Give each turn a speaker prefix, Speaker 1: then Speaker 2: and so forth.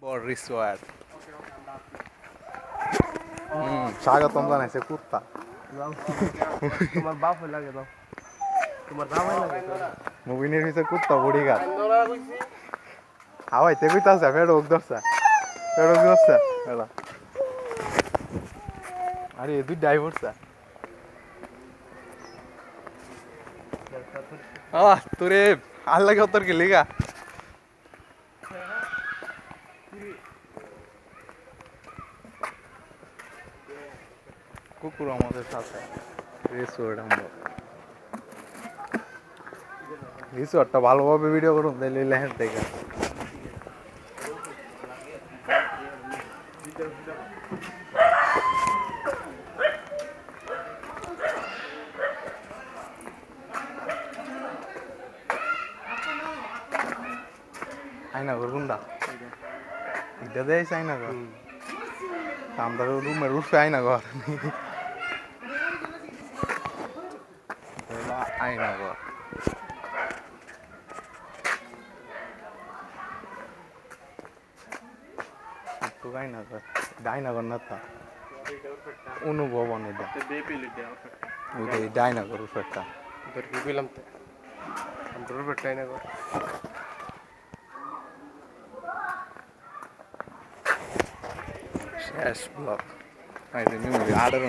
Speaker 1: resort স্বাগতম জানাইছে কুত্তা
Speaker 2: তোমার বাপ হয়ে লাগে দাও তোমার জামাই লাগে
Speaker 1: মুভিনের ভিতরে কুত্তা বুড়ি গাছ হাওয়াইতে কইতাছে ফেরোক ধরছে এলা আরে দুই ড্রাইভারছে তোরে আর লাগে তোর কি লিগা কুকুর আমাদের সাথে রিসোর্টটা ভালোভাবে ভিডিও করুন তাইলে লেহেন থেকে আইনাগর কোনটা এটা দেয় আইনাগর আমরা রুমের উঠে আইনাগর আইনাগর আইনাগর ডাইনাগর না তা অনুভবন এটা ডাইনাগর উঠেটা
Speaker 2: গেলাম তো আমরা টাইনা কর
Speaker 1: শেষ ব্লক আইতে নিউ আডার